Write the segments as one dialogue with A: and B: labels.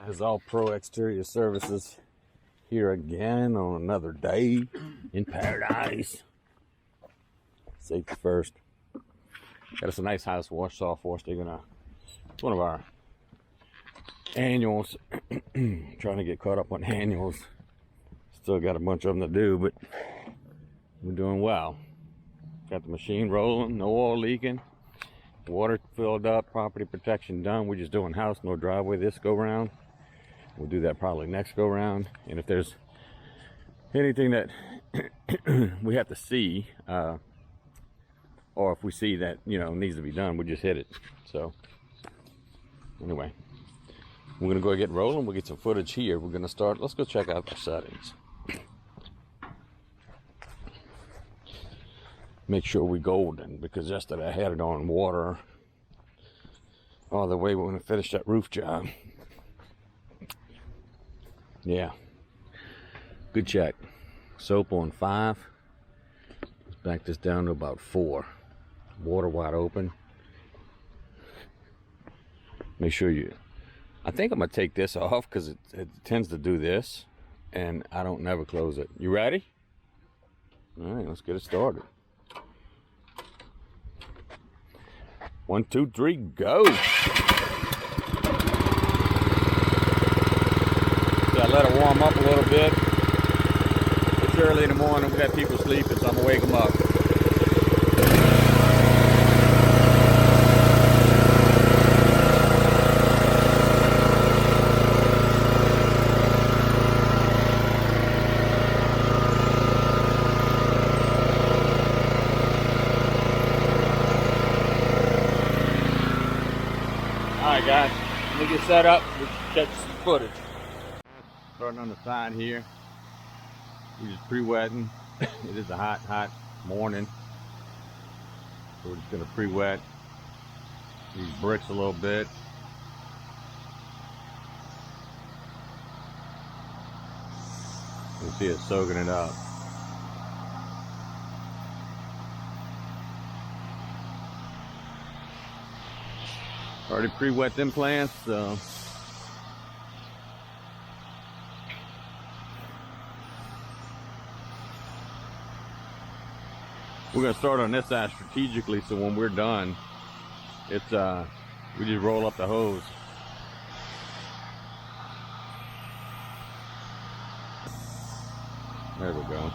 A: As All Pro Exterior Services here again on another day in paradise. Safety first. Got us a nice house wash saw for us. It's one of our annuals. Trying to get caught up on annuals. Still got a bunch of them to do, but we're doing well. Got the machine rolling, no oil leaking, water filled up, property protection done. We're just doing house, no driveway this go round. We'll do that probably next go round. And if there's anything that we have to see, or if we see that, needs to be done, we just hit it. So anyway, we're gonna go get rolling. We'll get some footage here. We're gonna start. Let's go check out our settings. Make sure we're golden, because yesterday I had it on water all the way when I finished that roof job. Yeah, good check. Soap on 5. Let's back this down to about 4. Water wide open. Make sure I think I'm gonna take this off because it tends to do this, and I don't never close it. You ready? All right, let's get it started. 1, 2, 3, go. I let it warm up a little bit. It's early in the morning. We got people sleeping, so I'm gonna wake them up. All right, guys. Let me get set up. We can catch some footage. Starting on the side here. We're just pre-wetting. It is a hot morning. So we're just gonna pre-wet these bricks a little bit. You can see it soaking it up. Already pre-wet them plants, so we're gonna start on this side strategically, so when we're done, it's we just roll up the hose. There we go.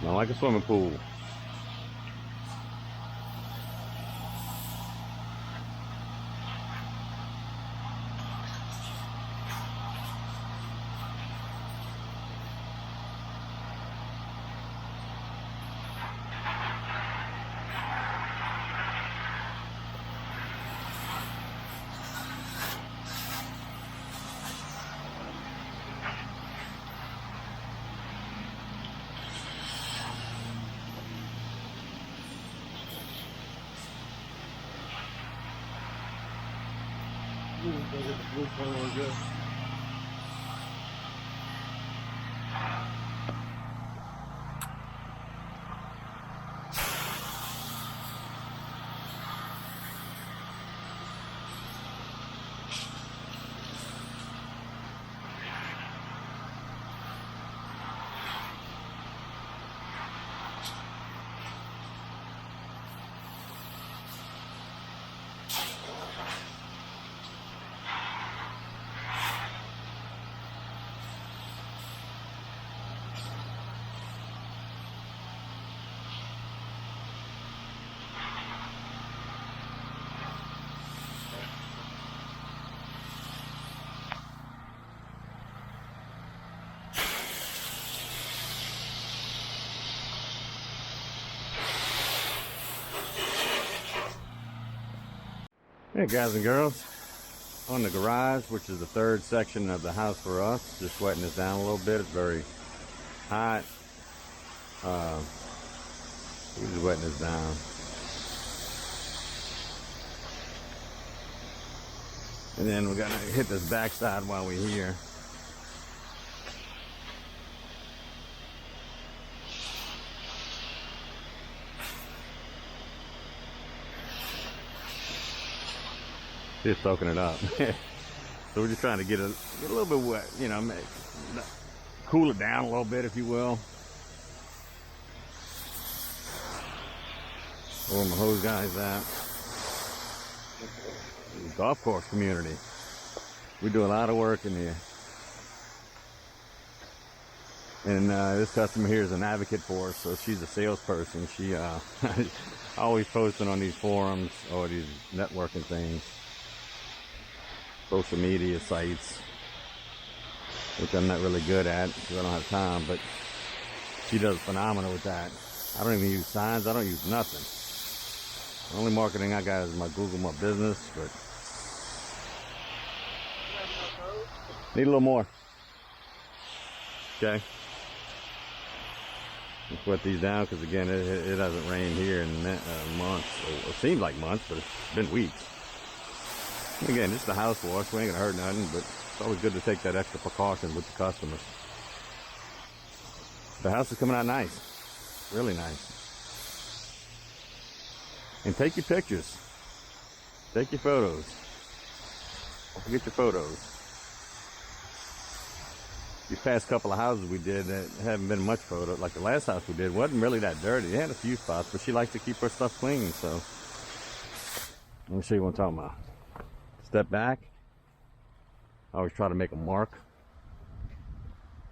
A: Not like a swimming pool. Hey guys and girls, on the garage, which is the third section of the house for us, just wetting this down a little bit. It's very hot. We're just wetting this down. And then we're gonna hit this backside while we're here. Just soaking it up. So we're just trying to get a little bit wet, you know, cool it down a little bit, if you will. Where my hose guy's at. Golf course community. We do a lot of work in here. And this customer here is an advocate for us, so she's a salesperson. She always posting on these forums or these networking things, social media sites, which I'm not really good at because I don't have time, but she does phenomenal with that. I don't even use signs. I don't use nothing. The only marketing I got is my Google My Business, but need a little more. Okay. Let's wet these down because again, it hasn't rained here in months. It seems like months, but it's been weeks. Again, just a house wash. We ain't gonna hurt nothing, but it's always good to take that extra precaution with the customers. The house is coming out nice, really nice. And take your pictures. Take your photos. Don't forget your photos. These past couple of houses we did that haven't been much photo. Like the last house we did wasn't really that dirty. It had a few spots, but she likes to keep her stuff clean. So let me show you what I'm talking about. Step back. I always try to make a mark.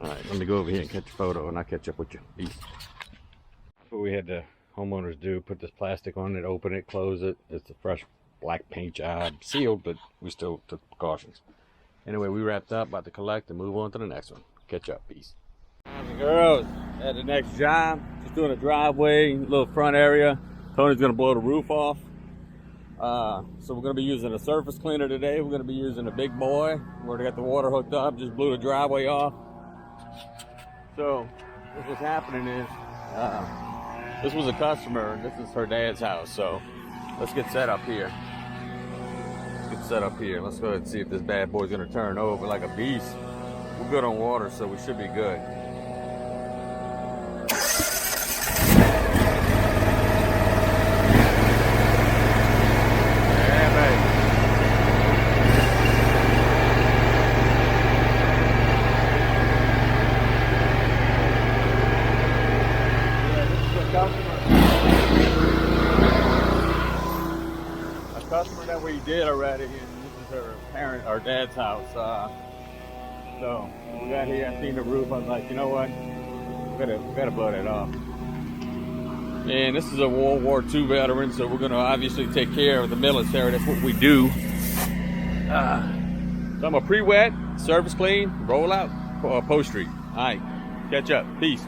A: All right, let me go over here and catch a photo, and I'll catch up with you. Peace. That's what we had the homeowners do. Put this plastic on it, open it, close it. It's a fresh black paint job, sealed, but we still took precautions. Anyway, we wrapped up, about to collect and move on to the next one. Catch up. Peace. Guys and girls, at the next job, just doing a driveway, little front area. Tony's gonna blow the roof off. So we're gonna be using a surface cleaner today. We're gonna be using a big boy. We already got the water hooked up, just blew the driveway off. So what's happening is, this was a customer. This is her dad's house. So let's get set up here. Let's go ahead and see if this bad boy's gonna turn over like a beast. We're good on water, so we should be good. Yeah, baby. Yeah, this is a customer that we did already, and this is her dad's house. So we got here, I seen the roof, I was like, you know what, we gotta blow that off. And this is a World War II veteran, so we're gonna obviously take care of the military. That's what we do. So I'm a pre-wet, surface clean, roll out, upholstery. All right, catch up, peace.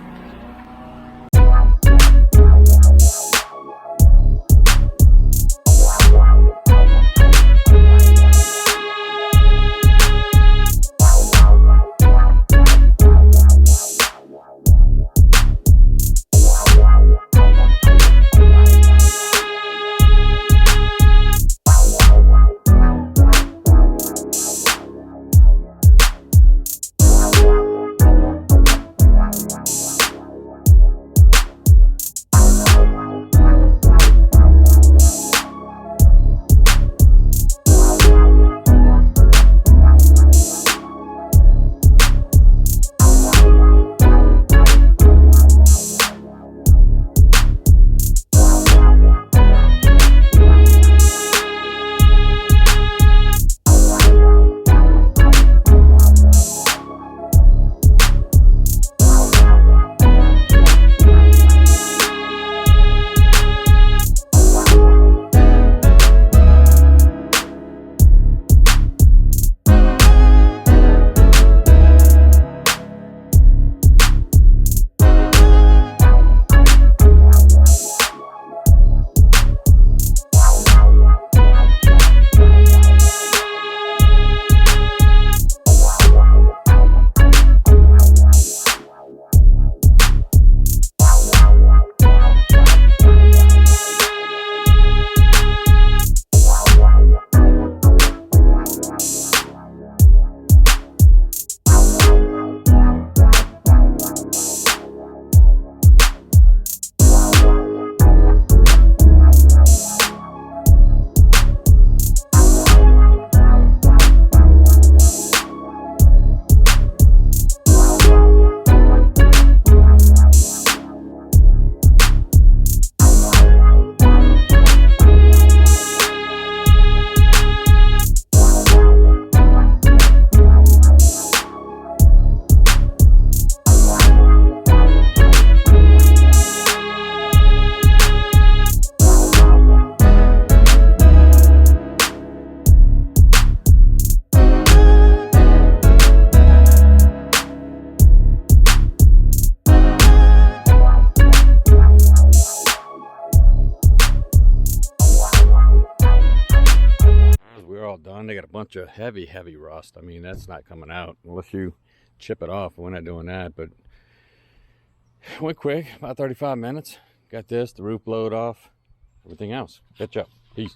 A: all done. They got a bunch of heavy rust. I mean, that's not coming out unless you chip it off. We're not doing that, but it went quick, about 35 minutes. Got this, the roof blowed off, everything else. Catch up. Peace.